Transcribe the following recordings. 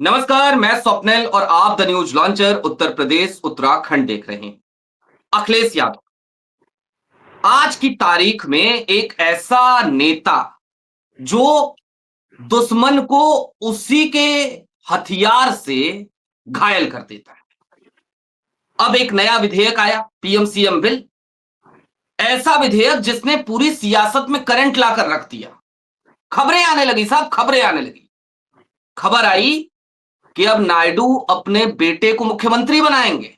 नमस्कार, मैं स्वप्निल और आप the news launcher Uttar Pradesh Uttarakhand देख रहे हैं। अखिलेश यादव आज की तारीख में एक ऐसा नेता जो दुश्मन को उसी के हथियार से घायल कर देता है। अब एक नया विधेयक आया, पीएम-सीएम बिल। ऐसा विधेयक जिसने पूरी सियासत में करंट लाकर रख दिया। खबरें आने लगी साहब, खबरें आने लगी। खबर आई कि अब नायडू अपने बेटे को मुख्यमंत्री बनाएंगे।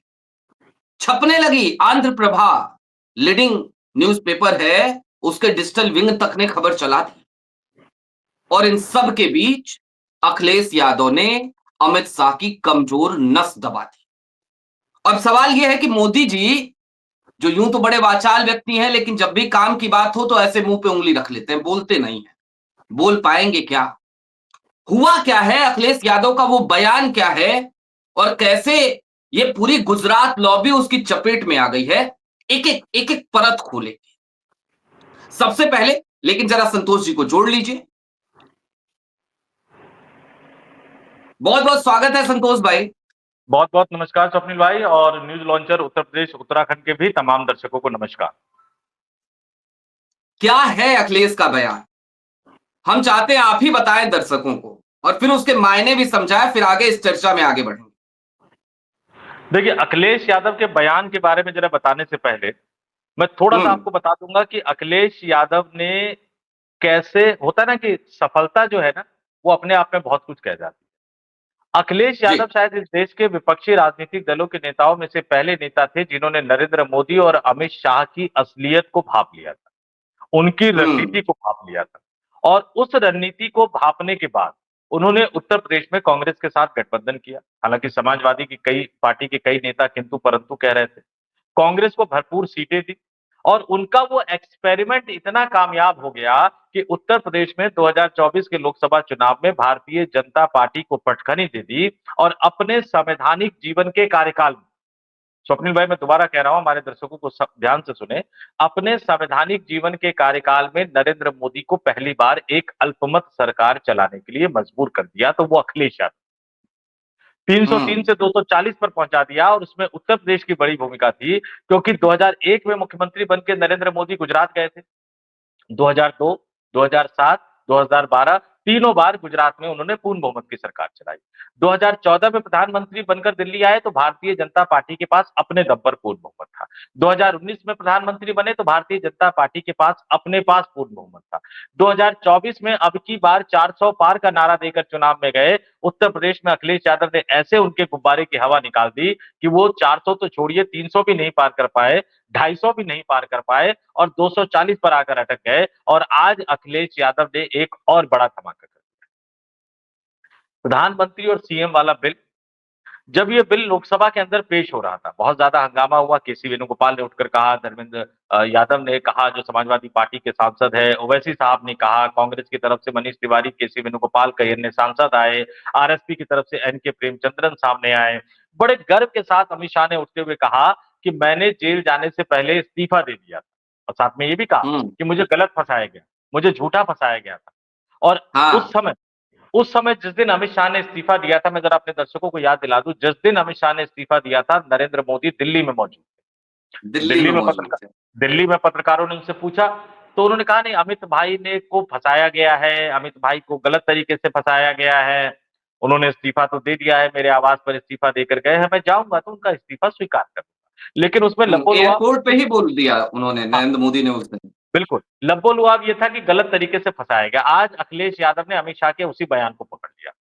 छपने लगी आंध्र प्रभा लीडिंग न्यूज़पेपर है, उसके डिजिटल विंग तक ने खबर चला दी। और इन सब के बीच अखिलेश यादव ने अमित शाह की कमजोर नस दबा दी। अब सवाल यह है कि मोदी जी जो यूं तो बड़े वाचाल व्यक्ति हैं, लेकिन जब भी काम की बात हो तो ऐसे मुंह पे उंगली रख लेते हैं, बोलते नहीं है। बोल पाएंगे क्या? हुआ क्या है? अखिलेश यादव का वो बयान क्या है और कैसे ये पूरी गुजरात लॉबी उसकी चपेट में आ गई है? एक एक परत खोले। सबसे पहले लेकिन जरा संतोष जी को जोड़ लीजिए। बहुत बहुत स्वागत है संतोष भाई। बहुत बहुत नमस्कार स्वप्निल भाई और न्यूज लॉन्चर उत्तर प्रदेश उत्तराखंड के भी तमाम दर्शकों को नमस्कार। क्या है अखिलेश का बयान? हम चाहते हैं आप ही बताएं दर्शकों को और फिर उसके मायने भी समझाएं, फिर आगे इस चर्चा में आगे बढ़ेंगे। देखिए, अखिलेश यादव के बयान के बारे में जरा बताने से पहले मैं थोड़ा सा हम्म। आपको बता दूंगा कि अखिलेश यादव ने कैसे होता है ना कि सफलता जो है ना वो अपने आप में बहुत कुछ कह जाती है। अखिलेश जी। यादव शायद इस देश के विपक्षी राजनीतिक दलों के नेताओं में से पहले नेता थे जिन्होंने नरेंद्र मोदी और अमित शाह की असलियत को भांप लिया था, उनकी हम्म। रणनीति को भांप लिया था। और उस रणनीति को भांपने के बाद उन्होंने उत्तर प्रदेश में कांग्रेस के साथ गठबंधन किया। हालांकि समाजवादी की कई पार्टी के कई नेता किंतु परंतु कह रहे थे, कांग्रेस को भरपूर सीटें दी और उनका वो एक्सपेरिमेंट इतना कामयाब हो गया कि उत्तर प्रदेश में 2024 के लोकसभा चुनाव में भारतीय जनता पार्टी को पटखनी दे दी और अपने संवैधानिक जीवन के कार्यकाल में, स्वप्निल भाई मैं दोबारा कह रहा हूं, हमारे दर्शकों को ध्यान से सुने, अपने संवैधानिक जीवन के कार्यकाल में नरेंद्र मोदी को पहली बार एक अल्पमत सरकार चलाने के लिए मजबूर कर दिया, तो वो अखिलेश यादव 303 हम्म। से 240 पर पहुंचा दिया। और उसमें उत्तर प्रदेश की बड़ी भूमिका थी क्योंकि 2001 में मुख्यमंत्री बनकर नरेंद्र मोदी गुजरात गए थे। 2002, 2007, 2012 तीनों बार गुजरात में उन्होंने पूर्ण बहुमत की सरकार चलाई। 2014 में प्रधानमंत्री बनकर दिल्ली आए तो भारतीय जनता पार्टी के पास अपने दम पर पूर्ण बहुमत था। 2019 में प्रधानमंत्री बने तो भारतीय जनता पार्टी के पास अपने पास पूर्ण बहुमत था। 2024 में अब की बार 400 पार का नारा देकर चुनाव में गए। उत्तर प्रदेश में अखिलेश यादव ने ऐसे उनके गुब्बारे की हवा निकाल दी कि वो 400 तो छोड़िए 300 भी नहीं पार कर पाए, 250 भी नहीं पार कर पाए और 240 पर आकर अटक गए। और आज अखिलेश यादव ने एक और बड़ा धमाका कर दिया। प्रधानमंत्री और सीएम वाला बिल, जब ये बिल लोकसभा के अंदर पेश हो रहा था, बहुत ज्यादा हंगामा हुआ। केसी वेणुगोपाल ने उठकर कहा, धर्मेंद्र यादव ने कहा, जो समाजवादी पार्टी के सांसद है, ओवैसी साहब ने कहा, कांग्रेस की तरफ से मनीष तिवारी, केसी वेणुगोपाल कई अन्य सांसद आए, आरएसपी की तरफ से एनके प्रेमचंद्रन सामने आए। बड़े गर्व के साथ अमित शाह ने उठते हुए कहा कि मैंने जेल जाने से पहले इस्तीफा दे दिया था और साथ में ये भी कहा हम्म। कि मुझे गलत फंसाया गया, मुझे झूठा फंसाया गया था। और उस हाँ। समय उस समय जिस दिन अमित शाह ने इस्तीफा दिया था, मैं जरा अपने दर्शकों को याद दिला दूं, जिस दिन अमित शाह ने इस्तीफा दिया था नरेंद्र मोदी दिल्ली में मौजूद थे। दिल्ली में मौजूद थे। दिल्ली में पत्रकारों ने उनसे पूछा तो उन्होंने कहा नहीं, अमित भाई ने को फंसाया गया है, अमित भाई को गलत तरीके से फंसाया गया है। उन्होंने इस्तीफा तो दे दिया है, मेरे आवास पर इस्तीफा देकर गए हैं, मैं जाऊंगा तो उनका इस्तीफा स्वीकार कर लूंगा। लेकिन उसमें लब्बो एयरपोर्ट पे ही बोल दिया उन्होंने, नरेंद्र मोदी ने उस दिन। बिल्कुल, लब्बो-लुआब ये था कि गलत तरीके से फँसाया गया। आज अखिलेश यादव ने अमित शाह के उसी बयान को पकड़ लिया।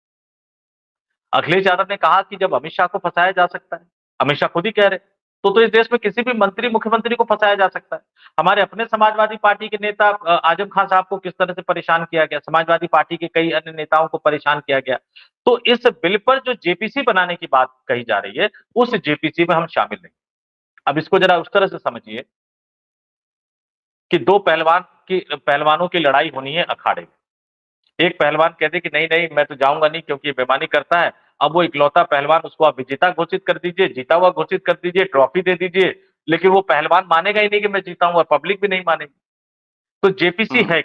अखिलेश यादव ने कहा कि जब अमित शाह को फँसाया जा सकता है, अमित शाह खुद ही कह रहे, तो इस देश में किसी भी मंत्री, मुख्यमंत्री को फँसाया जा सकता है। हमारे अपने समाजवादी पार्टी के नेता आजम खान साहब को किस तरह से परेशान किया गया, समाजवादी पार्टी के कई अन्य नेताओं को परेशान किया गया। तो इस बिल पर जो जेपीसी बनाने की बात कही जा रही है, उस जेपीसी में हम शामिल नहीं। अब इसको जरा उस तरह से समझिए कि 2 पहलवानों की लड़ाई होनी है अखाड़े में। एक पहलवान कहते कि नहीं नहीं मैं तो जाऊंगा नहीं क्योंकि ये बेईमानी करता है। अब वो इकलौता पहलवान, उसको आप विजेता घोषित कर दीजिए, जीता हुआ घोषित कर दीजिए, ट्रॉफी दे दीजिए, लेकिन वो पहलवान मानेगा ही नहीं कि मैं जीता हूं और पब्लिक भी नहीं मानेगी। तो जेपीसी हम्म। है,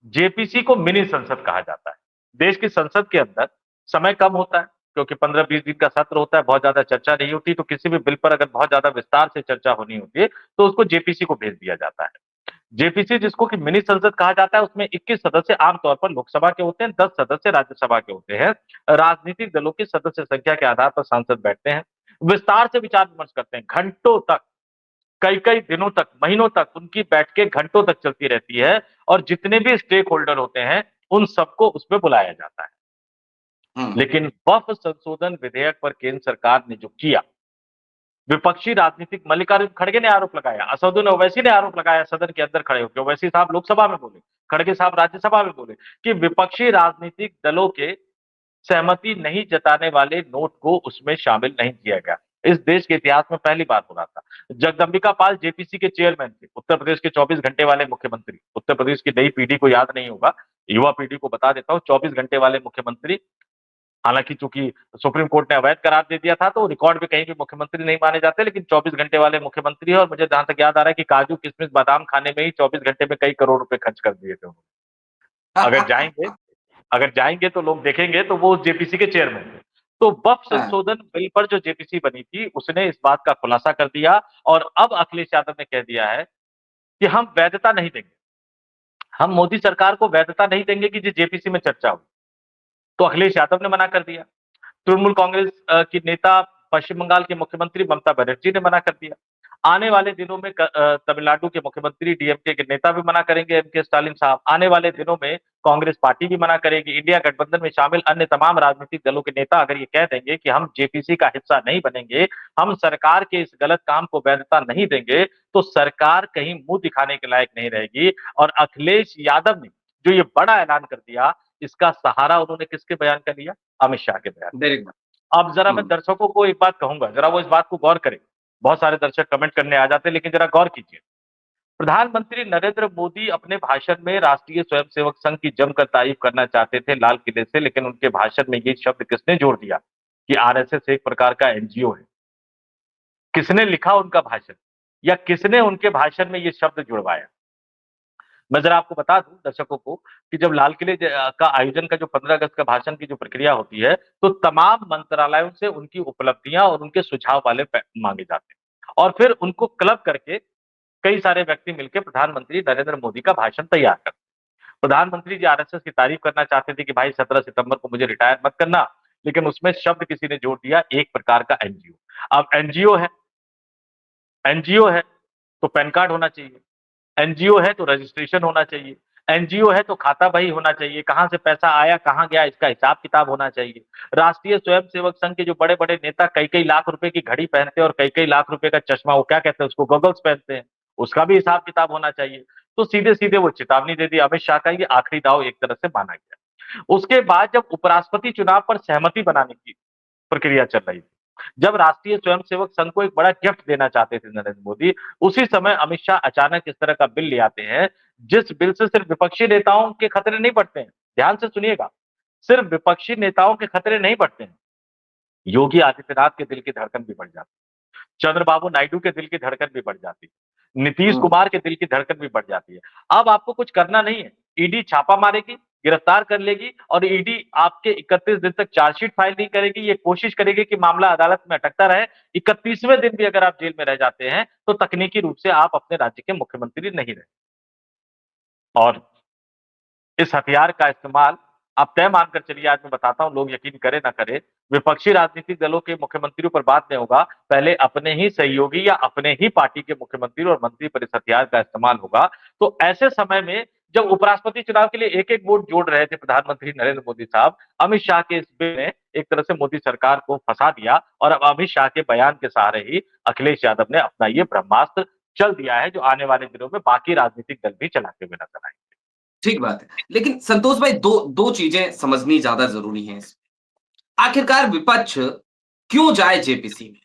जेपीसी को मिनी संसद कहा जाता है। देश की संसद के अंदर समय कम होता है, क्योंकि 15-20 दिन का सत्र होता है, बहुत ज्यादा चर्चा नहीं होती, तो किसी भी बिल पर अगर बहुत ज्यादा विस्तार से चर्चा होनी होती है, तो उसको जेपीसी को भेज दिया जाता है। जेपीसी जिसको कि मिनी संसद कहा जाता है, उसमें 21 सदस्य आमतौर पर लोकसभा के होते हैं, 10 सदस्य राज्यसभा के होते हैं। राजनीतिक दलों की सदस्य संख्या के आधार पर सांसद बैठते हैं, विस्तार से विचार विमर्श करते हैं, घंटों तक, कई-कई दिनों तक, महीनों तक उनकी बैठकें घंटों तक चलती रहती है और जितने भी स्टेक होल्डर होते हैं, उन सबको उसमें बुलाया जाता है। लेकिन वक्फ संशोधन विधेयक पर केंद्र सरकार ने जो किया, विपक्षी राजनीतिक मल्लिकार्जुन खड़गे ने आरोप लगाया, असदुद्दीन ओवैसी ने आरोप लगाया सदन के अंदर खड़े होकर, ओवैसी साहब लोकसभा में बोले, खड़गे साहब राज्यसभा में बोले कि विपक्षी राजनीतिक दलों के सहमति नहीं जताने वाले नोट को उसमें शामिल नहीं किया गया। इस देश के इतिहास में पहली बार हो रहा था। जगदंबिका पाल जेपीसी के चेयरमैन थे, उत्तर प्रदेश के 24 घंटे वाले मुख्यमंत्री। उत्तर प्रदेश की नई पीढ़ी को याद नहीं होगा, युवा पीढ़ी को बता देता हूँ, 24 घंटे वाले मुख्यमंत्री। हालांकि चूंकि सुप्रीम कोर्ट ने अवैध करार दे दिया था, तो रिकॉर्ड में कहीं भी मुख्यमंत्री नहीं माने जाते, लेकिन 24 घंटे वाले मुख्यमंत्री है। और मुझे जहां तक याद आ रहा है कि काजू किशमिश बादाम खाने में ही 24 घंटे में कई करोड़ रुपए खर्च कर दिए थे उन्होंने। अगर जाएंगे तो लोग देखेंगे, तो वो जेपीसी के चेयरमैन थे। तो वक्फ संशोधन बिल पर जो जेपीसी बनी थी, उसने इस बात का खुलासा कर दिया और अब अखिलेश यादव ने कह दिया है कि हम वैधता नहीं देंगे, हम मोदी सरकार को वैधता नहीं देंगे कि जेपीसी में चर्चा हो। तो अखिलेश यादव ने मना कर दिया। तृणमूल कांग्रेस की नेता पश्चिम बंगाल के मुख्यमंत्री ममता बनर्जी ने मना कर दिया। आने वाले दिनों में तमिलनाडु के मुख्यमंत्री डीएमके के नेता भी मना करेंगे, एमके स्टालिन साहब। आने वाले दिनों में कांग्रेस पार्टी भी मना करेगी। इंडिया गठबंधन में शामिल अन्य तमाम राजनीतिक दलों के नेता अगर ये कह देंगे कि हम जेपीसी का हिस्सा नहीं बनेंगे, हम सरकार के इस गलत काम को वैधता नहीं देंगे, तो सरकार कहीं मुंह दिखाने के लायक नहीं रहेगी। और अखिलेश यादव ने जो ये बड़ा ऐलान कर दिया, इसका सहारा उन्होंने किसके बयान का लिया? अमित शाह के बयान। Very good. अब जरा मैं दर्शकों को एक बात कहूंगा, जरा वो इस बात को गौर करें। बहुत सारे दर्शक कमेंट करने आ जाते हैं, लेकिन जरा गौर कीजिए। प्रधानमंत्री नरेंद्र मोदी अपने भाषण में राष्ट्रीय स्वयंसेवक संघ की जमकर तारीफ करना चाहते थे लाल किले से, लेकिन उनके भाषण में ये शब्द किसने जोड़ दिया कि आरएसएस एक प्रकार का एनजीओ है? किसने लिखा उनका भाषण, या किसने उनके भाषण में ये शब्द जुड़वाया? मैं जरा आपको बता दूं दर्शकों को कि जब लाल किले का आयोजन का जो 15 अगस्त का भाषण की जो प्रक्रिया होती है, तो तमाम मंत्रालयों से उनकी उपलब्धियां और उनके सुझाव वाले मांगे जाते हैं और फिर उनको क्लब करके कई सारे व्यक्ति मिलकर प्रधानमंत्री नरेंद्र मोदी का भाषण तैयार करते हैं। प्रधानमंत्री जी आरएसएस की तारीफ करना चाहते थे कि भाई 17 सितंबर को मुझे रिटायर मत करना, लेकिन उसमें शब्द किसी ने जोड़ दिया, एक प्रकार का एनजीओ। अब एनजीओ है तो पैन कार्ड होना चाहिए, एनजीओ है तो रजिस्ट्रेशन होना चाहिए, एनजीओ है तो खाता बही होना चाहिए, कहां से पैसा आया कहां गया इसका हिसाब किताब होना चाहिए। राष्ट्रीय स्वयंसेवक संघ के जो बड़े बड़े नेता कई कई लाख रुपए की घड़ी पहनते हैं और कई कई लाख रुपए का चश्मा, वो क्या कहते हैं उसको, गॉगल्स पहनते हैं, उसका भी हिसाब किताब होना चाहिए। तो सीधे सीधे वो चेतावनी दे दी। अमित शाह का ये आखिरी दाव एक तरह से माना गया। उसके बाद जब उपराष्ट्रपति चुनाव पर सहमति बनाने की प्रक्रिया चल रही थी, जब राष्ट्रीय स्वयंसेवक संघ को एक बड़ा गिफ्ट देना चाहते थे नरेंद्र मोदी, उसी समय अमित शाह अचानक इस तरह का बिल ले आते हैं, जिस बिल से सिर्फ विपक्षी नेताओं के खतरे नहीं बढ़ते हैं। ध्यान से सुनिएगा, सिर्फ विपक्षी नेताओं के खतरे नहीं बढ़ते हैं, योगी आदित्यनाथ के दिल की धड़कन भी बढ़ जाती है, चंद्रबाबू नायडू के दिल की धड़कन भी बढ़ जाती है, नीतीश कुमार के दिल की धड़कन भी बढ़ जाती है। अब आपको कुछ करना नहीं है, ईडी छापा मारेगी, गिरफ्तार कर लेगी और ईडी आपके 31 दिन तक चार्जशीट फाइल नहीं करेगी। ये कोशिश करेगी कि मामला अदालत में अटकता रहे। 31वें दिन भी अगर आप जेल में रह जाते हैं, तो तकनीकी रूप से आप अपने राज्य के मुख्यमंत्री नहीं रहे। और इस हथियार का इस्तेमाल आप तय मानकर चलिए, आज मैं बताता हूं, लोग यकीन करें ना करें, विपक्षी राजनीतिक दलों के मुख्यमंत्रियों पर बाद में होगा, पहले अपने ही सहयोगी या अपने ही पार्टी के मुख्यमंत्री और मंत्री पर इस हथियार का इस्तेमाल होगा। तो ऐसे समय में जब उपराष्ट्रपति चुनाव के लिए एक एक वोट जोड़ रहे थे प्रधानमंत्री नरेंद्र मोदी साहब, अमित शाह के इस बिल ने एक तरह से मोदी सरकार को फंसा दिया और अब अमित शाह के बयान के सहारे ही अखिलेश यादव ने अपना ये ब्रह्मास्त्र चल दिया है, जो आने वाले दिनों में बाकी राजनीतिक दल भी चलाते हुए नजर आएंगे। ठीक बात है, लेकिन संतोष भाई दो दो चीजें समझनी ज्यादा जरूरी हैं इसमें। आखिरकार विपक्ष क्यों जाए जेपीसी में?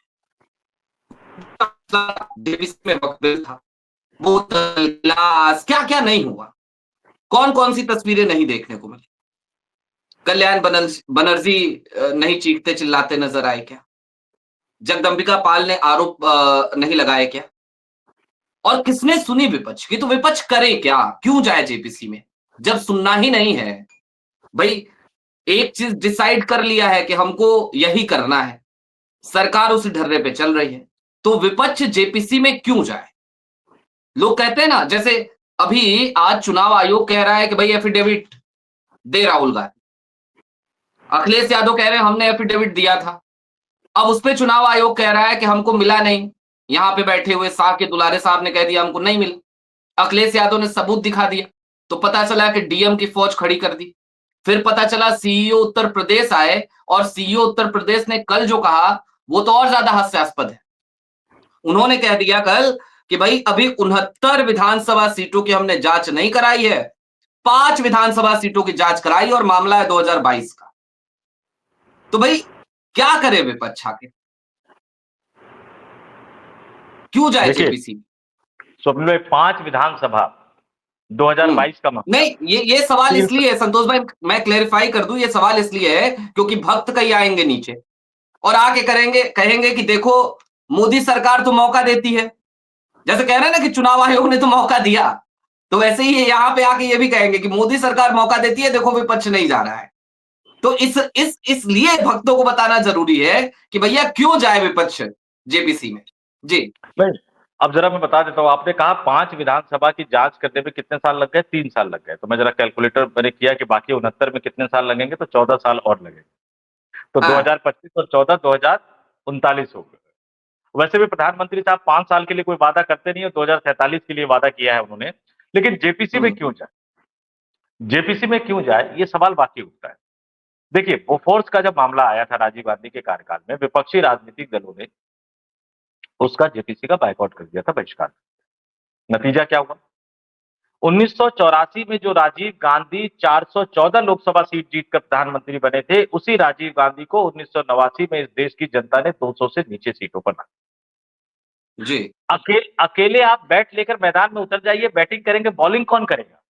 जेपीसी में वक्त बिल था, बोतल गिलास क्या क्या नहीं हुआ, कौन कौन सी तस्वीरें नहीं देखने को मिली? कल्याण बनर्जी नहीं चीखते चिल्लाते नजर आए क्या? जगदंबिका पाल ने आरोप नहीं लगाए क्या? और किसने सुनी विपक्ष की? तो विपक्ष करे क्या, क्यों जाए जेपीसी में जब सुनना ही नहीं है? भाई एक चीज डिसाइड कर लिया है कि हमको यही करना है, सरकार उस ढर्रे पे चल रही है, तो विपक्ष जेपीसी में क्यों जाए? लोग कहते हैं ना, जैसे अभी आज चुनाव आयोग कह रहा है कि भाई एफिडेविट दे राहुल गांधी, अखिलेश यादव कह रहे हैं हमने एफिडेविट दिया था, अब उस पे चुनाव आयोग कह रहा है कि हमको मिला नहीं, यहां पे बैठे हुए साह के दुलारे साहब ने कह दिया हमको नहीं मिला, अखिलेश यादव ने सबूत दिखा दिया, तो पता चला कि डीएम की फौज खड़ी कर दी। फिर पता चला सीईओ उत्तर प्रदेश आए और सीईओ उत्तर प्रदेश ने कल जो कहा वो तो और ज्यादा हास्यास्पद है। उन्होंने कह दिया कल कि भाई अभी 69 विधानसभा सीटों की हमने जांच नहीं कराई है, 5 विधानसभा सीटों की जांच कराई और मामला है 2022 का। तो भाई क्या करे विपक्ष आके, क्यों जाए देखिए जेपीसी? स्वप्न में 5 विधानसभा 2022 का मामला, नहीं, ये सवाल 3 इसलिए है संतोष भाई, मैं क्लेरिफाई कर दूं, ये सवाल इसलिए है क्योंकि भक्त कई आएंगे नीचे और आके करेंगे, कहेंगे कि देखो मोदी सरकार तो मौका देती है, जैसे कह रहे हैं ना कि चुनाव आयोग ने तो मौका दिया, तो वैसे ही यहाँ पे आके ये भी कहेंगे कि मोदी सरकार मौका देती है, देखो विपक्ष नहीं जा रहा है। तो इसलिए भक्तों को बताना जरूरी है कि भैया क्यों जाए विपक्ष जेपीसी में। जी नहीं, अब जरा मैं बता देता हूँ। आपने कहा 5 विधानसभा की जांच करने में कितने साल लग गए? 3 साल लग गए। तो मैं जरा कैलकुलेटर मैंने किया कि बाकी 69 में कितने साल लगेंगे, तो 14 साल और लगेंगे। तो हाँ 2025 और 14, 2039 हो गए। वैसे भी प्रधानमंत्री साहब 5 साल के लिए कोई वादा करते नहीं है, 2047 के लिए वादा किया है उन्होंने। लेकिन जेपीसी में क्यों जाए? जेपीसी में क्यों जाए, ये सवाल बाकी उठता है। देखिए, बोफोर्स का जब मामला आया था राजीव गांधी के कार्यकाल में, विपक्षी राजनीतिक दलों ने उसका जेपीसी का बायकॉट कर दिया था, बहिष्कार। नतीजा क्या हुआ? 1984 में जो राजीव गांधी 414 लोकसभा सीट जीतकर प्रधानमंत्री बने थे, उसी राजीव गांधी को 1989 में इस देश की जनता ने 200 से नीचे सीटों पर रखा। जी अकेले आप बैट लेकर मैदान में उतर जाइए, बैटिंग करेंगे, बॉलिंग कौन करेगा?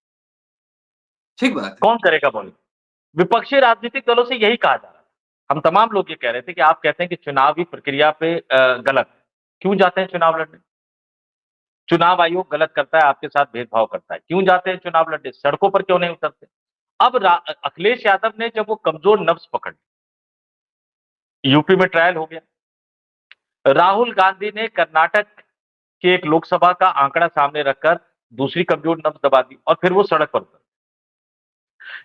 ठीक बात है। कौन करेगा बॉलिंग? विपक्षी राजनीतिक दलों से यही कहा जा रहा था। हम तमाम लोग ये कह रहे थे कि आप कहते हैं कि चुनावी प्रक्रिया पे गलत है, क्यों जाते हैं चुनाव लड़ने? चुनाव आयोग गलत करता है, आपके साथ भेदभाव करता है, क्यों जाते हैं चुनाव लड़ने? सड़कों पर क्यों नहीं उतरते? अब अखिलेश यादव ने जब वो कमजोर नब्ज पकड़ ली, यूपी में ट्रायल हो गया। राहुल गांधी ने कर्नाटक के एक लोकसभा का आंकड़ा सामने रखकर दूसरी कमजोर नब्ज दबा दी और फिर वो सड़क पर उतर।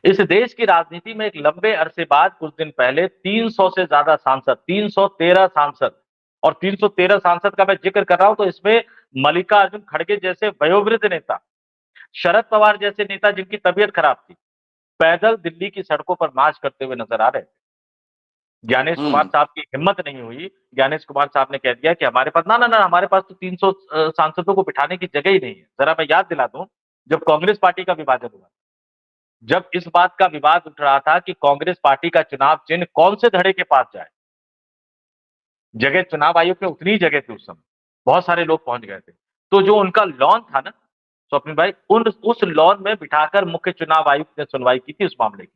इस देश की राजनीति में एक लंबे अरसे बाद कुछ दिन पहले 300 से ज्यादा सांसद, 313 सांसद, और 313 सांसद का मैं जिक्र कर रहा हूं तो इसमें मल्लिकार्जुन खड़गे जैसे वयोवृद्ध नेता, शरद पवार जैसे नेता जिनकी तबीयत खराब थी, पैदल दिल्ली की सड़कों पर मार्च करते हुए नजर आ रहे थे। ज्ञानेश कुमार हम्म साहब की हिम्मत नहीं हुई। ज्ञानेश कुमार साहब ने कह दिया कि हमारे पास ना हमारे पास तो 300 सांसदों को बिठाने की जगह ही नहीं है। जरा मैं याद दिला दूं, जब कांग्रेस पार्टी का विभाजन हुआ, जब इस बात का विवाद उठ रहा था कि कांग्रेस पार्टी का चुनाव चिन्ह कौन से धड़े के पास जाए, जगह चुनाव आयोग में उतनी ही जगह थी उस समय, बहुत सारे लोग पहुंच गए थे। तो जो उनका लॉन था ना स्वप्निल भाई, उस लॉन में बिठाकर मुख्य चुनाव आयुक्त ने सुनवाई की थी उस मामले की।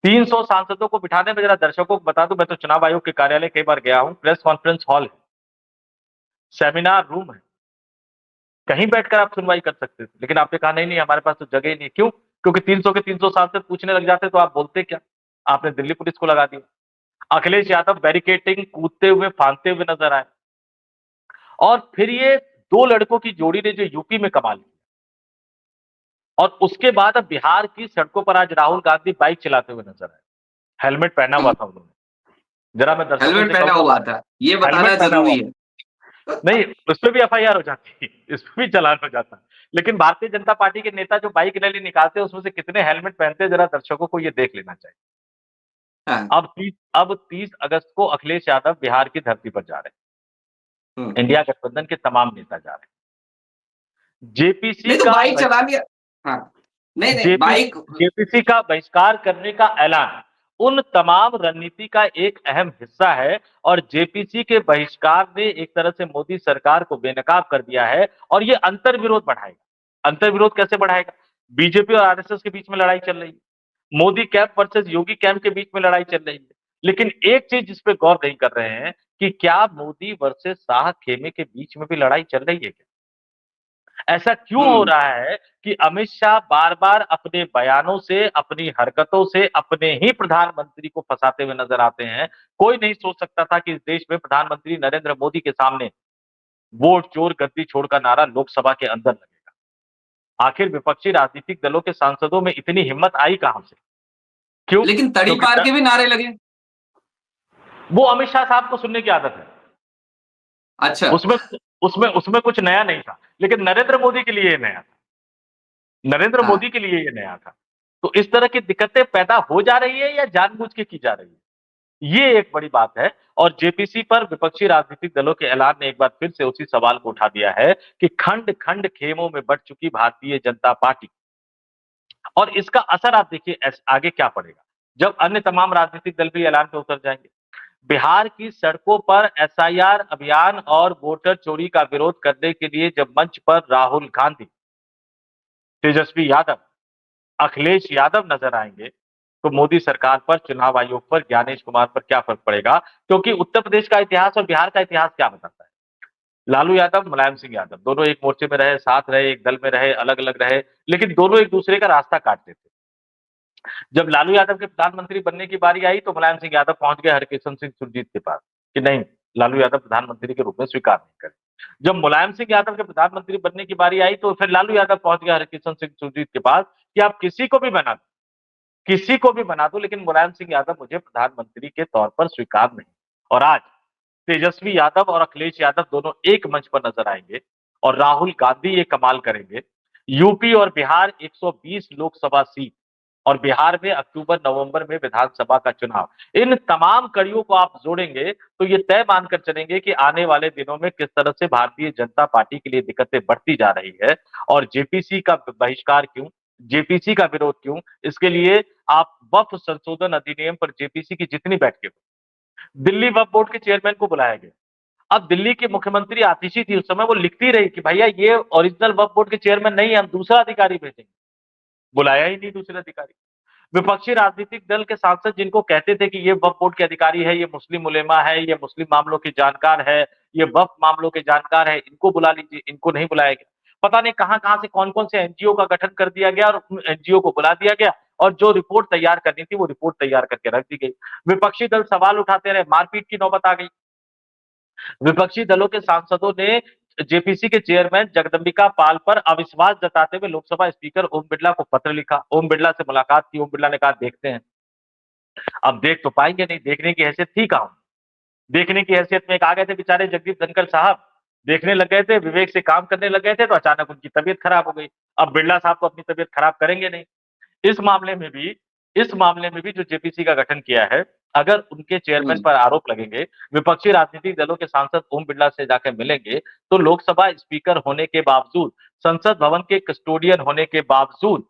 300 सांसदों को बिठाने में, जरा दर्शकों को बता दूं, मैं तो चुनाव आयोग के कार्यालय कई बार गया हूं, प्रेस कॉन्फ्रेंस हॉल है, सेमिनार रूम है, कहीं बैठकर आप सुनवाई कर सकते थे। लेकिन आपने कहा नहीं हमारे पास तो जगह ही नहीं। क्यों? क्योंकि 300 के 300 सांसद पूछने लग जाते तो आप बोलते क्या? आपने दिल्ली पुलिस को लगा दिया। अखिलेश यादव बैरिकेटिंग, कूदते हुए, फांदते हुए नजर आए। और फिर ये दो लड़कों की जोड़ी ने जो यूपी में कमाल किया, और उसके बाद अब बिहार की सड़कों पर आज राहुल गांधी बाइक चलाते हुए नजर आए। हेलमेट पहना हुआ था उन्होंने। जरा मैं दर्शकों हेलमेट से पहना कहूंगा, हुआ था, ये बताना हेलमेट पहना हुआ जरूरी था। है। नहीं, उस पर भी एफआईआर हो जाती, इस पर भी चालान हो जाता। लेकिन भारतीय जनता पार्टी के नेता जो बाइक रैली निकालते हैं उसमें से कितने हेलमेट पहनते हैं, जरा दर्शकों को ये देख लेना चाहिए। हाँ अब 30 अगस्त को अखिलेश यादव बिहार की धरती पर जा रहे हम्म। हैं। इंडिया गठबंधन के तमाम नेता जा रहे हैं। जेपीसी नहीं तो का बाइक चला लिया। हाँ नहीं नहीं बाइक। जेपीसी का बहिष्कार करने का ऐलान उन तमाम रणनीति का एक अहम हिस्सा है, और जेपीसी के बहिष्कार ने एक तरह से मोदी सरकार को बेनकाब कर दिया है, और ये अंतर्विरोध बढ़ाएगा। अंतर्विरोध कैसे बढ़ाएगा? बीजेपी और आरएसएस के बीच में लड़ाई चल रही है, मोदी कैंप वर्सेस योगी कैंप के बीच में लड़ाई चल रही है। लेकिन एक चीज जिस पे गौर नहीं कर रहे हैं कि क्या मोदी वर्सेस शाह खेमे के बीच में भी लड़ाई चल रही है क्या? ऐसा क्यों हो हम्म। रहा है कि अमित शाह बार-बार अपने बयानों से, अपनी हरकतों से अपने ही प्रधानमंत्री को फंसाते हुए नजर आते हैं। कोई नहीं सोच सकता था कि इस देश में प्रधानमंत्री नरेंद्र मोदी के सामने वोट चोर गद्दी छोड़ का नारा लोकसभा के अंदर लगेगा। आखिर विपक्षी राजनीतिक दलों के सांसदों में इतनी हिम्मत आई कहां से? क्यों? लेकिन तड़ी क्योंकि पार के भी नारे लगे। वो अमित शाह साहब को सुनने की आदत है। अच्छा। उसमें उसमें उसमें कुछ नया नहीं था, लेकिन नरेंद्र मोदी के लिए ये नया था। नरेंद्र हाँ। मोदी के लिए ये नया था। तो इस तरह की दिक्कतें पैदा हो जा रही है या जानबूझ के की जा रही है? ये एक बड़ी बात है। और जेपीसी पर विपक्षी राजनीतिक दलों के ऐलान ने एक बार फिर से उसी सवाल को उठा दिया है कि खंड-खंड खेमों में बंट चुकी भारतीय जनता पार्टी और इसका असर आप देखिए आगे क्या पड़ेगा, जब अन्य तमाम राजनीतिक दल भी ऐलान पे उतर जाएंगे। बिहार की सड़कों पर एसआईआर अभियान और वोटर चोरी का विरोध करने के लिए जब मंच पर राहुल गांधी, तेजस्वी यादव, अखिलेश यादव नजर आएंगे, तो मोदी सरकार पर, चुनाव आयोग पर, ज्ञानेश कुमार पर क्या फर्क पड़ेगा? क्योंकि उत्तर प्रदेश का इतिहास और बिहार का इतिहास क्या बताता है? लालू यादव, मुलायम सिंह यादव दोनों एक मोर्चे में रहे, साथ रहे, एक दल में रहे, अलग-अलग रहे, लेकिन दोनों एक दूसरे का रास्ता काटते थे। जब लालू यादव के प्रधानमंत्री बनने की बारी आई तो मुलायम सिंह यादव पहुंच गए हरकिशन सिंह सुरजीत के पास कि नहीं, लालू यादव प्रधानमंत्री के रूप में स्वीकार नहीं करें। जब मुलायम सिंह यादव के प्रधानमंत्री बनने की बारी आई तो फिर लालू यादव पहुंच गया हरकिशन सिंह सुरजीत के पास कि आप किसी को भी बना दो, किसी को भी बना दो, लेकिन मुलायम सिंह यादव मुझे प्रधानमंत्री के तौर पर स्वीकार नहीं। और आज तेजस्वी यादव और अखिलेश यादव दोनों एक मंच पर नजर आएंगे और राहुल गांधी ये कमाल करेंगे। यूपी और बिहार 120 लोकसभा सीट और बिहार में अक्टूबर नवंबर में विधानसभा का चुनाव, इन तमाम कड़ियों को आप जोड़ेंगे तो ये तय मानकर चलेंगे कि आने वाले दिनों में किस तरह से भारतीय जनता पार्टी के लिए दिक्कतें बढ़ती जा रही है। और जेपीसी का बहिष्कार क्यों, जेपीसी का विरोध क्यों, इसके लिए आप वक्फ संशोधन अधिनियम पर जेपीसी की जितनी बैठकें, दिल्ली वक्फ बोर्ड के चेयरमैन को बुलाया गया। अब दिल्ली की मुख्यमंत्री आतिशी थी उस समय, वो लिखती रही कि भैया ये ओरिजिनल वक्फ बोर्ड के चेयरमैन नहीं है, हम दूसरा अधिकारी भेजेंगे। बुलाया ही नहीं दूसरे अधिकारी। विपक्षी राजनीतिक दल के सांसद जिनको कहते थे कि ये वक्फ बोर्ड के अधिकारी है, ये मुस्लिम उलेमा है, ये मुस्लिम मामलों के जानकार है, ये वक्फ मामलों के जानकार है, इनको बुला लीजिए, इनको नहीं बुलाया गया। पता नहीं कहां-कहां से कौन-कौन से एनजीओ का गठन कर दिया गया और उन एनजीओ को बुला दिया गया और जो रिपोर्ट तैयार करनी थी वो रिपोर्ट तैयार करके रख दी गई। विपक्षी दल सवाल उठाते रहे, मारपीट की नौबत आ गई। विपक्षी दलों के सांसदों ने जेपीसी के चेयरमैन जगदंबिका पाल पर अविश्वास जताते हुए लोकसभा स्पीकर ओम बिरला को पत्र लिखा। ओम बिरला से मुलाकात की, ओम बिरला ने कहा देखते हैं। अब देख तो पाएंगे नहीं, देखने की हैसियत थी कहां? देखने की हैसियत में एक आ गए थे बेचारे जगदीप धनखड़ साहब, देखने लग गए थे, विवेक से काम करने लग गए थे, तो अचानक उनकी तबीयत खराब हो गई। अब बिरला साहब तो अपनी तबीयत खराब करेंगे नहीं। इस मामले में भी इस मामले में भी जो जेपीसी का गठन किया है, अगर उनके चेयरमैन हम्म। पर आरोप लगेंगे, विपक्षी राजनीतिक दलों के सांसद ओम बिरला से जाकर मिलेंगे, तो लोकसभा स्पीकर होने के बावजूद, संसद भवन के कस्टोडियन होने के बावजूद,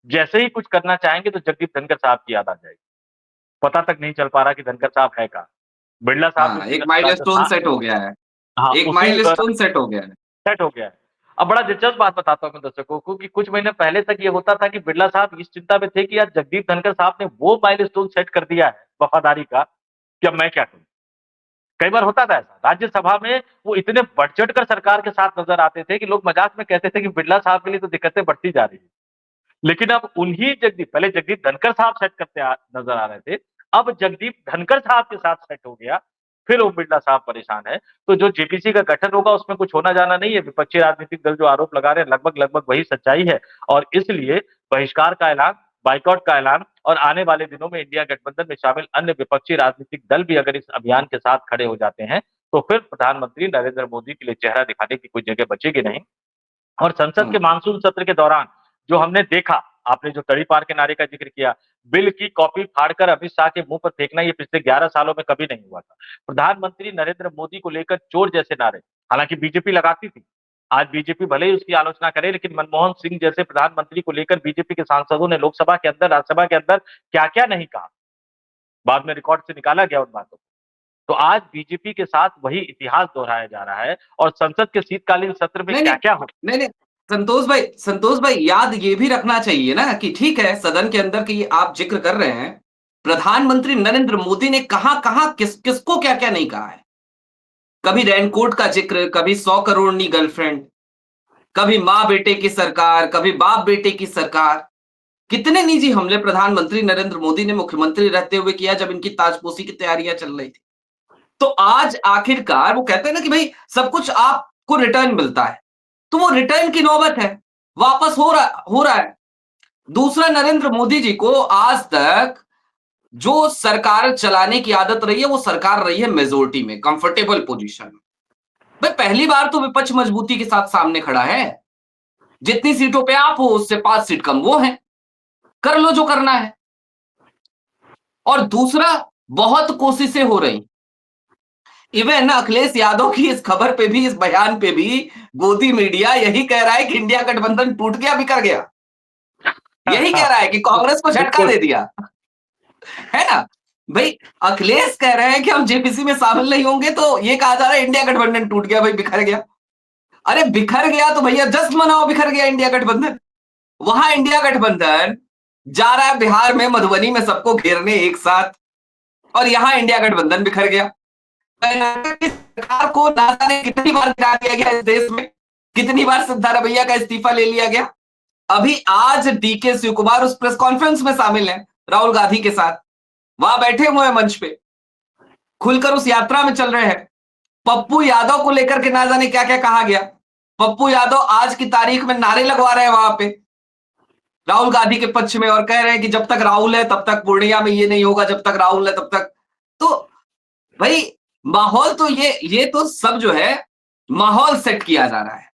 जैसे ही कुछ करना चाहेंगे तो जगदीप धनखड़ साहब की याद आ जाएगी। पता तक नहीं चल पा रहा कि धनखड़ साहब है कहाँ। बिरला साहब हाँ, भी एक माइलस्टोन राजस्थान, सेट हो गया है। हाँ, एक उसी माइलस्टोन सेट हो गया है। सेट हो गया है। अब बड़ा दिलचस्प बात बताता हूँ मैं दर्शकों को कि कुछ महीने पहले तक ये होता था कि बिरला साहब इस चिंता में थे कि यार जगदीप धनखड़ साहब ने वो माइलस्टोन सेट कर दिया है वफादारी का कि अब मैं क्या करूँ? कई बार होता था ऐसा। राज्यसभा में वो इतने बढ़-चढ़ कर सरकार के साथ नज़र आते थे कि लोग मजाक में कहते थे कि बिरला साहब के लिए तो दिक्कतें बढ़ती जा रही हैं। लेकिन अब उन्हीं जगदीप, पहले जगदीप धनखड़ साहब सेट करते नज़र आ रहे थे, अब जगदीप धनखड़ साहब के साथ सेट हो गया, फिर ओम बिरला साहब परेशान हैं। तो जो जेपीसी का गठन होगा उसमें कुछ होना जाना नहीं है, विपक्षी राजनीतिक दल जो आरोप लगा रहे हैं लगभग-लगभग वही सच्चाई है और इसलिए बहिष्कार का ऐलान, बायकॉट का ऐलान और आने वाले दिनों में इंडिया गठबंधन में शामिल अन्य विपक्षी राजनीतिक दल भी अगर इस अभियान के साथ खड़े हो जाते हैं, तो फिर प्रधानमंत्री नरेंद्र मोदी के लिए चेहरा दिखाने की कोई जगह बचेगी नहीं। और संसद के हम्म। मानसून सत्र के दौरान जो हमने देखा, आपने जो तड़ी पार के नारे का जिक्र किया, बिल की कॉपी फाड़कर अमित शाह के मुंह पर फेंकना ये पिछले 11 सालों में कभी नहीं हुआ था। प्रधानमंत्री नरेंद्र मोदी को लेकर चोर जैसे नारे, हालांकि बीजेपी लगाती थी। आज बीजेपी भले ही उसकी आलोचना करे, लेकिन मनमोहन सिंह जैसे प्रधानमंत्री को लेकर बीजेपी के सांसदों ने लोकसभा के अंदर, राज्यसभा के अंदर क्या-क्या नहीं कहा। बाद में रिकॉर्ड से निकाला गया उन बातों को। तो आज बीजेपी के साथ वही इतिहास दोहराया जा रहा है और संसद के शीतकालीन सत्र में नहीं, नहीं, क्या-क्या हो, नहीं, नहीं, संतोष भाई याद ये भी रखना चाहिए ना कि ठीक है, सदन के अंदर की आप जिक्र कर रहे हैं, प्रधानमंत्री नरेंद्र मोदी ने कहां-कहां किसको क्या-क्या नहीं कहा है। कभी रेनकोट का जिक्र, कभी 100 करोड़नी गर्लफ्रेंड, कभी माँ बेटे की सरकार, कभी बाप बेटे की सरकार। कितने निजी हमले प्रधानमंत्री नरेंद्र मोदी ने मुख्यमंत्री रहते हुए किया जब इनकी ताजपोशी की तैयारियां चल रही थी। तो आज आखिरकार वो कहते हैं ना कि भाई सब कुछ आपको रिटर्न मिलता है, तो वो रिटर्न की नौबत है, वापस हो रहा है। दूसरा, नरेंद्र मोदी जी को आज तक जो सरकार चलाने की आदत रही है वो सरकार रही है मेजोरिटी में, कंफर्टेबल पोजीशन में। भाई पहली बार तो विपक्ष मजबूती के साथ सामने खड़ा है। जितनी सीटों पे आप हो उससे 5 सीट कम वो है, कर लो जो करना है। और दूसरा, बहुत कोशिशें हो रही, इवन अखिलेश यादव की इस खबर पे भी, इस बयान पे भी गोदी मीडिया यही कह रहा है कि इंडिया गठबंधन टूट गया, बिखर गया। यही कह रहा है कि कांग्रेस को झटका बिल्कुल। दे दिया, है ना। भाई अखिलेश कह रहे हैं कि हम जेपीसी में शामिल नहीं होंगे, तो ये कहा जा रहा है इंडिया गठबंधन टूट गया, भाई बिखर गया। अरे बिखर गया तो भैया जश्न मनाओ, बिखर गया इंडिया गठबंधन। वहां इंडिया गठबंधन जा रहा है बिहार में, मधुबनी में सबको घेरने एक साथ, और यहां इंडिया गठबंधन बिखर गया। कर्नाटक की सरकार को ना जाने कितनी बार गिरा दिया गया इस देश में, कितनी बार सिद्धारमैया का इस्तीफा ले लिया गया। अभी आज डीके शिव कुमार उस प्रेस कॉन्फ्रेंस में शामिल हैं राहुल गांधी के साथ, वहां बैठे हुए हैं मंच पे, खुलकर उस यात्रा में चल रहे हैं। पप्पू यादव को लेकर के ना जाने क्या क्या कहा गया। पप्पू यादव आज की तारीख में नारे लगवा रहे हैं वहां पे राहुल गांधी के पक्ष में, और कह रहे हैं कि जब तक राहुल है तब तक पूर्णिया में ये नहीं होगा, जब तक राहुल है तब तक। तो भाई माहौल तो ये तो सब जो है माहौल सेट किया जा रहा है,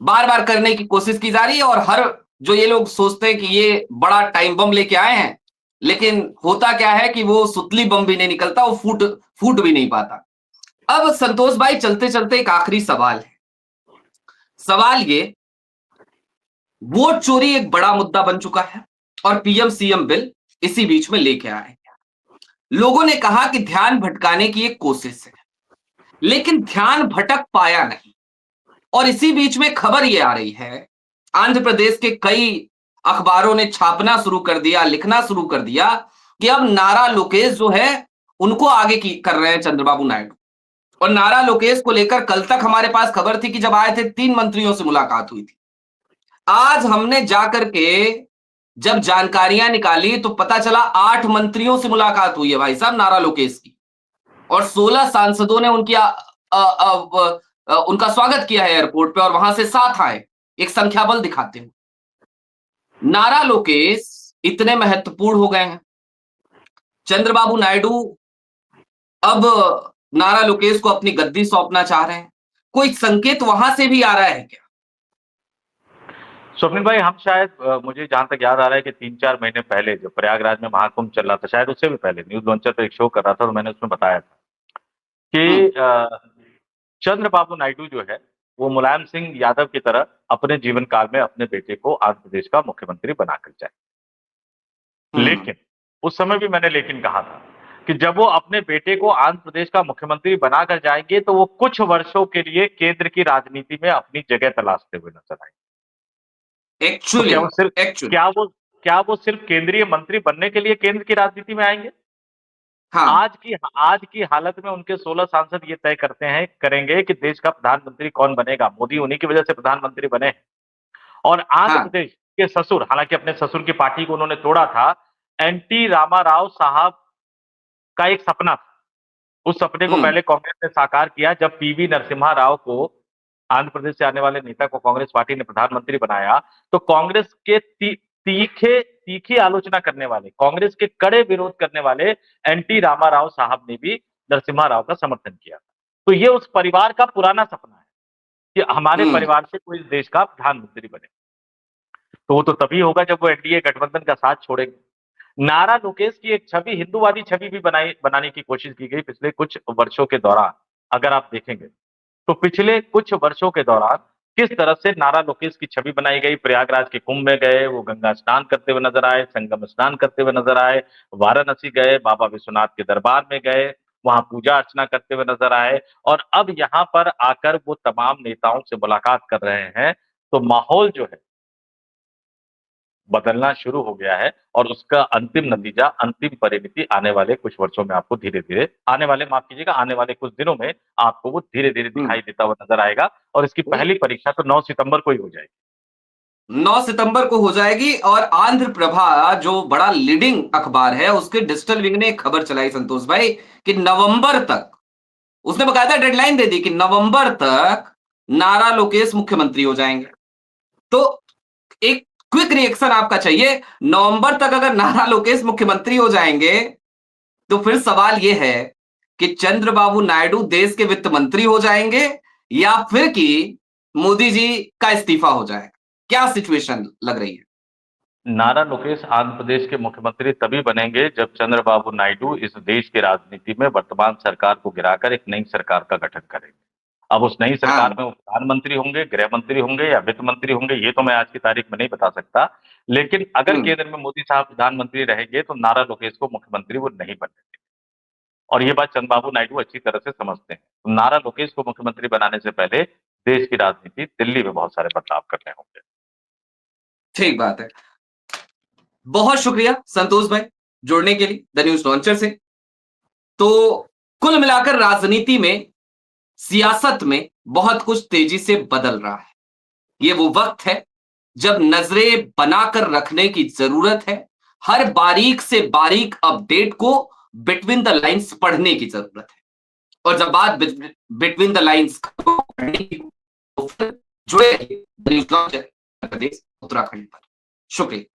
बार बार करने की कोशिश की जा रही है। और हर जो ये लोग सोचते हैं कि ये बड़ा टाइम बम लेके आए हैं, लेकिन होता क्या है कि वो सुतली बम भी नहीं निकलता, वो फूट फूट भी नहीं पाता। अब संतोष भाई चलते चलते एक आखिरी सवाल है। सवाल ये, वोट चोरी एक बड़ा मुद्दा बन चुका है और पीएम सीएम बिल इसी बीच में लेके आए। लोगों ने कहा कि ध्यान भटकाने की एक कोशिश है, लेकिन ध्यान भटक पाया नहीं। और इसी बीच में खबर यह आ रही है, आंध्र प्रदेश के कई अखबारों ने छापना शुरू कर दिया, लिखना शुरू कर दिया कि अब नारा लोकेश जो है उनको आगे की कर रहे हैं चंद्रबाबू नायडू। और नारा लोकेश को लेकर कल तक हमारे पास खबर थी कि जब आए थे 3 मंत्रियों से मुलाकात हुई थी। आज हमने जाकर के जब जानकारियां निकाली तो पता चला 8 मंत्रियों से मुलाकात हुई है भाई साहब नारा लोकेश की, और 16 सांसदों ने उनका स्वागत किया है एयरपोर्ट पे, और वहां से 7 आए एक संख्या बल दिखाते हुए। नारा लोकेश इतने महत्वपूर्ण हो गए हैं। चंद्रबाबू नायडू अब नारा लोकेश को अपनी गद्दी सौंपना चाह रहे हैं। कोई संकेत वहां से भी आ रहा है क्या? स्वप्निल भाई, हम शायद मुझे जहां तक याद आ रहा है कि 3-4 महीने पहले जब प्रयागराज में महाकुंभ चल रहा था, शायद उससे भी पहले न्यूज लॉन्चर पे एक शो कर रहा था, तो मैंने उसमें बताया था कि हम्म। चंद्रबाबू नायडू जो है वो मुलायम सिंह यादव की तरह अपने जीवन काल में अपने बेटे को आंध्र प्रदेश का मुख्यमंत्री बनाकर जाए। हम्म। लेकिन उस समय भी मैंने लेकिन कहा था कि जब वो अपने बेटे को आंध्र प्रदेश का मुख्यमंत्री बनाकर जाएंगे तो वो कुछ वर्षों के लिए केंद्र की राजनीति में अपनी जगह तलाशते हुए नजर आएंगे। तो एक्चुअली एक्चुअली क्या वो सिर्फ केंद्रीय मंत्री बनने के लिए केंद्र की राजनीति में आएंगे? हाँ आज की हालत में उनके 16 सांसद ये तय करेंगे कि देश का प्रधानमंत्री कौन बनेगा। मोदी उन्हीं की वजह से प्रधानमंत्री बने हैं। और आंध्र हाँ। प्रदेश के ससुर, हालांकि अपने ससुर की पार्टी को उन्होंने तोड़ा था, एनटी रामाराव साहब का एक सपना था। उस सपने को हम्म। पहले कांग्रेस ने साकार किया जब पीवी नरसिम्हा राव को, आंध्र प्रदेश से आने वाले नेता को कांग्रेस पार्टी ने प्रधानमंत्री बनाया। तो कांग्रेस के तीखी आलोचना करने वाले, कांग्रेस के कड़े विरोध करने वाले एनटी रामाराव साहब ने भी नरसिम्हा राव का समर्थन किया। तो ये उस परिवार का पुराना सपना है कि हमारे हम्म। परिवार से कोई देश का प्रधानमंत्री बने। तो वो तो तभी होगा जब वो एनडीए गठबंधन का साथ छोड़ेंगे। नारा लोकेश की एक छवि, हिंदूवादी छवि भी बनाने की कोशिश की गई पिछले कुछ वर्षों के दौरान। अगर आप देखेंगे तो पिछले कुछ वर्षों के दौरान किस तरह से नारा लोकेश की छवि बनाई गई। प्रयागराज के कुंभ में गए, वो गंगा स्नान करते हुए नजर आए, संगम स्नान करते हुए नजर आए, वाराणसी गए, बाबा विश्वनाथ के दरबार में गए, वहां पूजा अर्चना करते हुए नजर आए, और अब यहाँ पर आकर वो तमाम नेताओं से मुलाकात कर रहे हैं। तो माहौल जो है बदलना शुरू हो गया है और उसका अंतिम नतीजा, अंतिम परिणति आने वाले कुछ वर्षों में आपको धीरे-धीरे आने वाले माफ कीजिएगा, आने वाले कुछ दिनों में आपको वो धीरे-धीरे हम्म। दिखाई देता हुआ नज़र आएगा और इसकी पहली परीक्षा तो 9 सितंबर को ही हो जाएगी। 9 सितंबर को हो जाएगी और आंध्र प्रभा जो बड़ा लीडिंग अखबार है उसके डिजिटल विंग ने एक खबर चलाई संतोष भाई कि नवंबर तक, उसने बकायदा डेडलाइन दे दी कि नवंबर तक नारा लोकेश मुख्यमंत्री हो जाएंगे। तो एक क्विक रिएक्शन आपका चाहिए, नवंबर तक अगर नारा लोकेश मुख्यमंत्री हो जाएंगे तो फिर सवाल यह है कि चंद्रबाबू नायडू देश के वित्त मंत्री हो जाएंगे या फिर कि मोदी जी का इस्तीफा हो जाएगा। क्या सिचुएशन लग रही है? नारा लोकेश आंध्र प्रदेश के मुख्यमंत्री तभी बनेंगे जब चंद्रबाबू नायडू इस देश की राजनीति में वर्तमान सरकार को गिराकर एक नई सरकार का गठन करेंगे। अब उस नई सरकार हाँ। में वो प्रधानमंत्री होंगे, गृह मंत्री होंगे या वित्त मंत्री होंगे, ये तो मैं आज की तारीख में नहीं बता सकता। लेकिन अगर हम्म। केंद्र में मोदी साहब प्रधानमंत्री रहेंगे तो नारा लोकेश को मुख्यमंत्री वो नहीं बनने देंगे और ये बात चंद्रबाबू नायडू अच्छी तरह से समझते हैं। तो नारा लोकेश को मुख्यमंत्री बनाने से पहले देश की राजनीति, दिल्ली में बहुत सारे बदलाव करने होंगे। ठीक बात है। बहुत शुक्रिया संतोष भाई जुड़ने के लिए द न्यूज लॉन्चर से। तो कुल मिलाकर राजनीति में, सियासत में बहुत कुछ तेजी से बदल रहा है। ये वो वक्त है जब नजरें बनाकर रखने की जरूरत है, हर बारीक से बारीक अपडेट को बिटवीन द लाइंस पढ़ने की जरूरत है। और जब बात बिटवीन द लाइंस पढ़ने की तो फिर जुड़े रहिए न्यूज लॉन्चर उत्तराखंड पर। शुक्रिया।